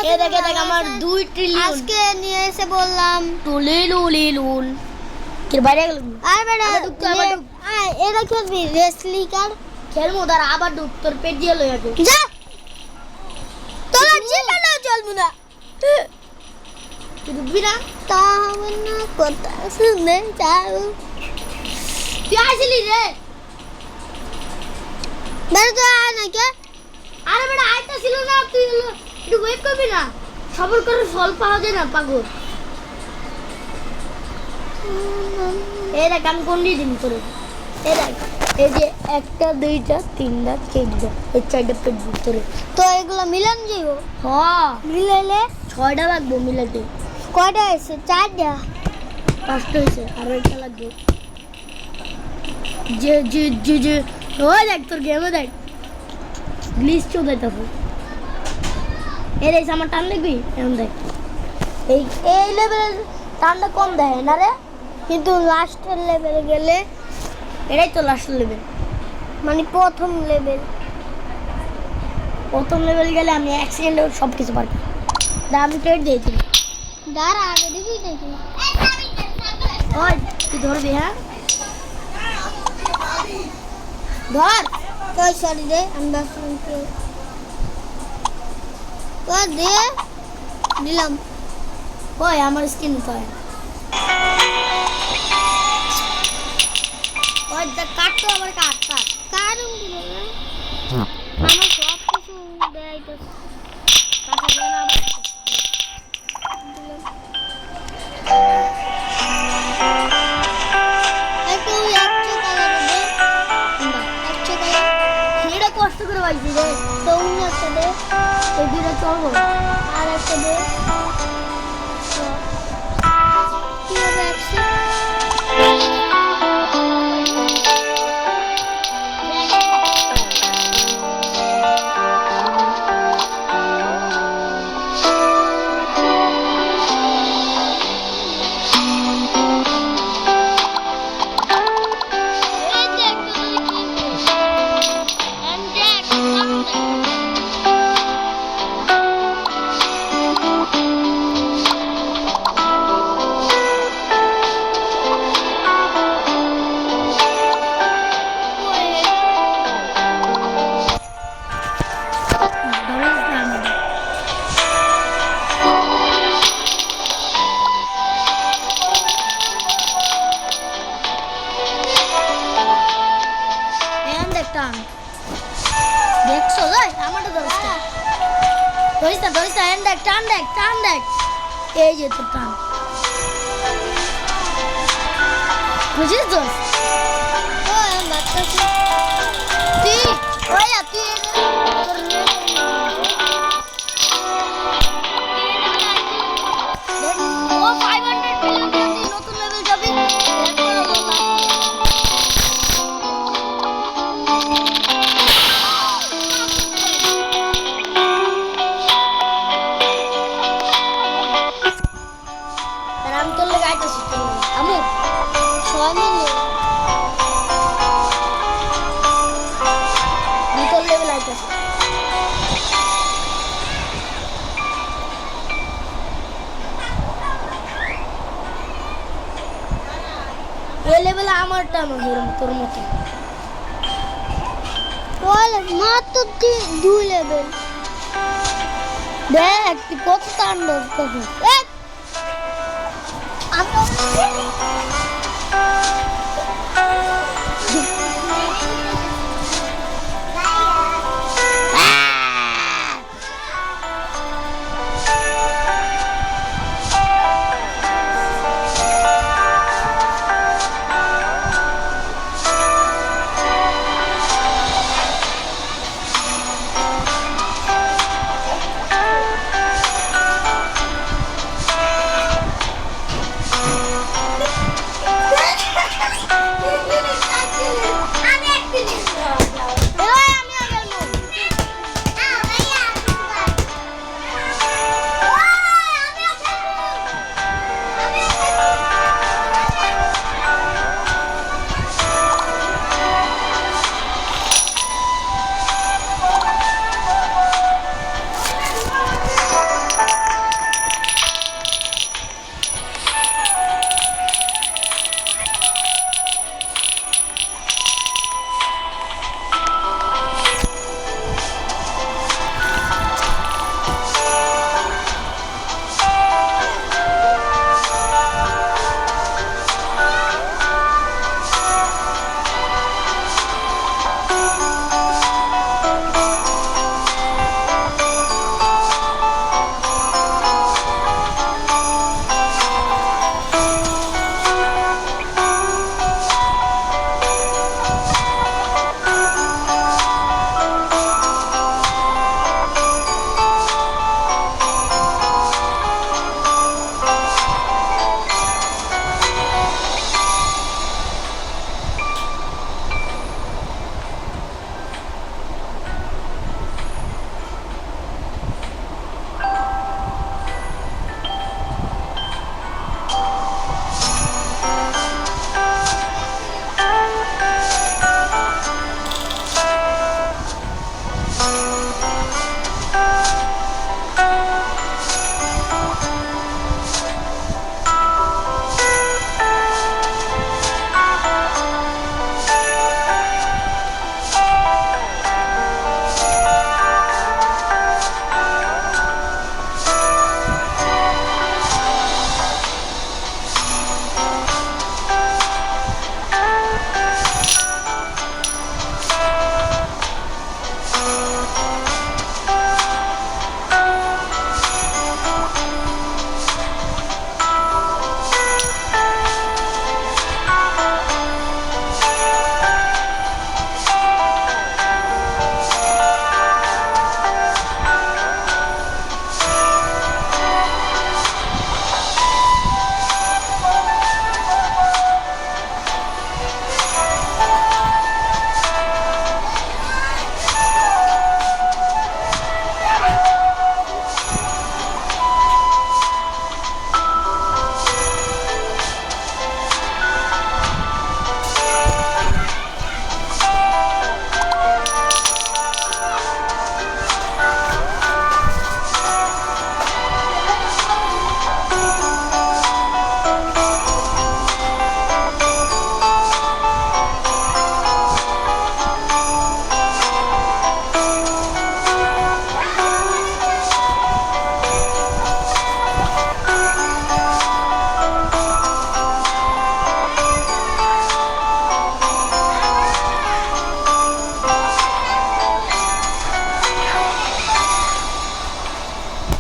এ দেখ আমার 2 ট্রিলিয়ন আজকে নিয়ে এসে বললাম টুলিলুলিলুল কি বাইরে গেল আর বেটা এটা খেলবি রেসলি কার খেলমু দাঁড়া আবার ঢুক তোর পেট দিয়ে লই আগে যা তোরা জিতানো চলবো না তুই ঢুকবি না তা হবে না কথা শুনে যাও তুই আসলি রে বেটা তো আয় না কে আরে বেটা আইতা ছিল না তুই একটু ওয়েট করবি না সবর করে ফল পাওয়া যায় না পাগল এই দেখ আমি কোন দিয়ে দিন করে এই দেখ এই যে 1টা 2টা 3টা 4টা এই 4টা পেট ভিতরে তো এগুলো মিলান যাইব হ্যাঁ মিলাইলে 6টা লাগবে মিলাতে কয়টা আছে 4টা 5টা হয়েছে আর একটা লাগবে যে যে যে যে ওই দেখ তোর গেমে দেখ গ্লিচ চলে যাবে এর এই আমার টান দেখবি এমন দেখ এই এই লেভেলের টানটা কম দেয় না রে কিন্তু লাস্টের লেভেলে গেলে এটাই তো লাস্ট লেভেল মানে প্রথম লেভেল গেলে আমি 1 সেকেন্ডে সব কিছু পারবো আমি ট্রেড দিয়েছি দাঁড়া আগে দেখি দেখি ওই তুই ধরবি হ্যাঁ ধর কই সরি দে আমি ভাবছিলাম তো দে দিলাম ওই আমার স্কিন তো হয় ওই কাট তো আমার কাট কারণ কি বলে আমার সব কিছু দেয় তো কাটা যায় না আবার একটু একটু কালার দে একটু কালার এটা কষ্ট করে পাইছি রে তো একটা দে এই দুইটা চলবো আর একটা দে কি হবে একশো টান দেখছো ভাই আমারটা ধরিস না দেখ টান দেখ এই যে তোর টান বুঝিস তো তুই ওই তুই ও 500 মিলিয়ন নতুন লেভেল যাবে আমি তোর লেগে আইতাছি আমু 6 মিলিয়ন তোর লেভেল আইতাছি এই লেভেলে আমার টানো তোর মতো মাত্র 2 লেভেল দেখ তুই কত টান কখন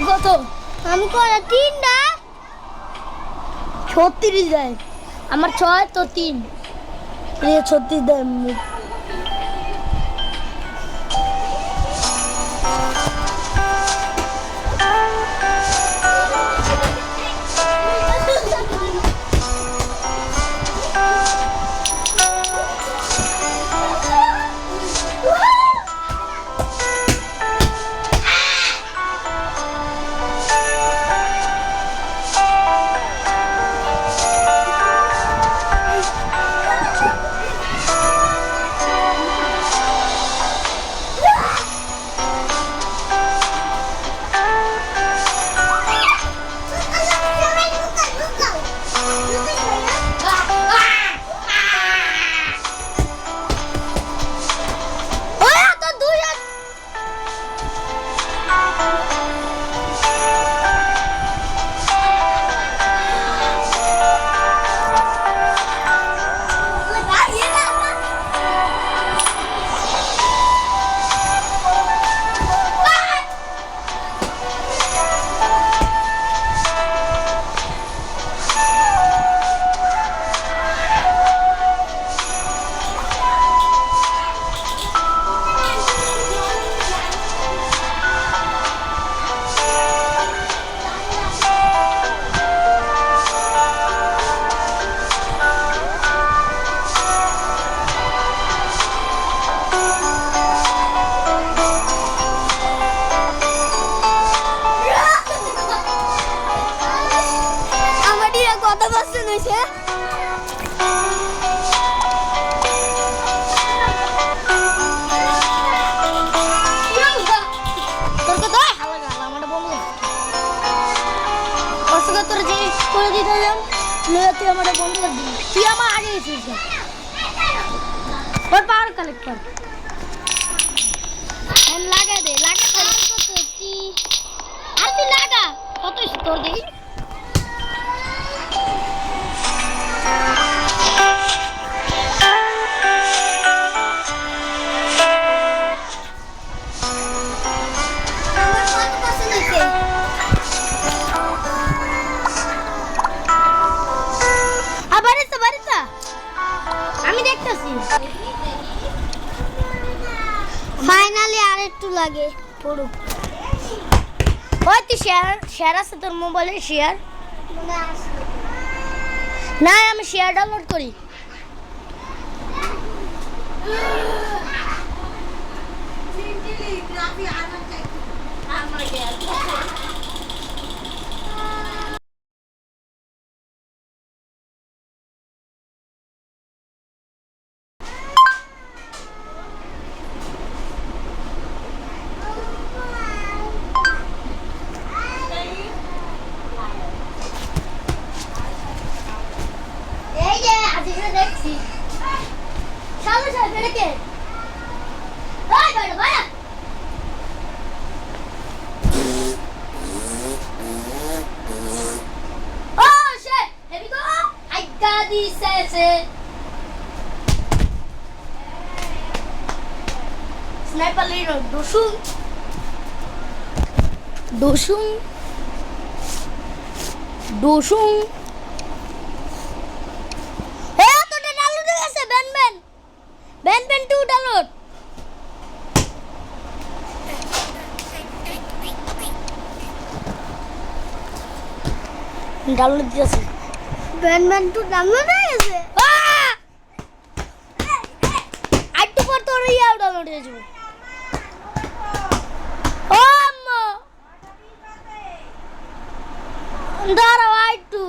কত? আমি করে 3টা 36 দেয়। আমার 6 তো 3। 36 দেয়। কত পার্সেন্ট হয়েছে? তোর কত? হালা গালা আমার বন্ধু। অসুখা তোর যে করে দিতে যাম, লয়ে তুই আমার বন্ধু করে দিবি। তুই আমার আগে এসেছিস। ওর পাওয়ার কালেক্ট কর। লাগা দে, লাগা দে। আর তুই লাগা। কত তোর দেখি? আমি দেখতেছি। ফাইনালি আর একটু লাগে পড়ুক। ওই তুই শেয়ার আছে তোর মোবাইলে? শেয়ার না, আমি শেয়ার ডাউনলোড করি। এই যে আজকে দেখছি সামনে সামনে রেখে ওই বড় বড় oh shit here we go I got this sniper leader dosung Ben 2 download. Download দিয়েছে। Ben 2 ডাউনলোড হয়ে গেছে। আইটু পর তোর ইয়াও ডাউনলোড হয়ে যাবে। ও আম্মা দাঁড়াও আইটু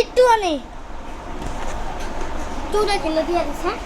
একটু আনে তুই খেলে দিয়ে দিস হ্যাঁ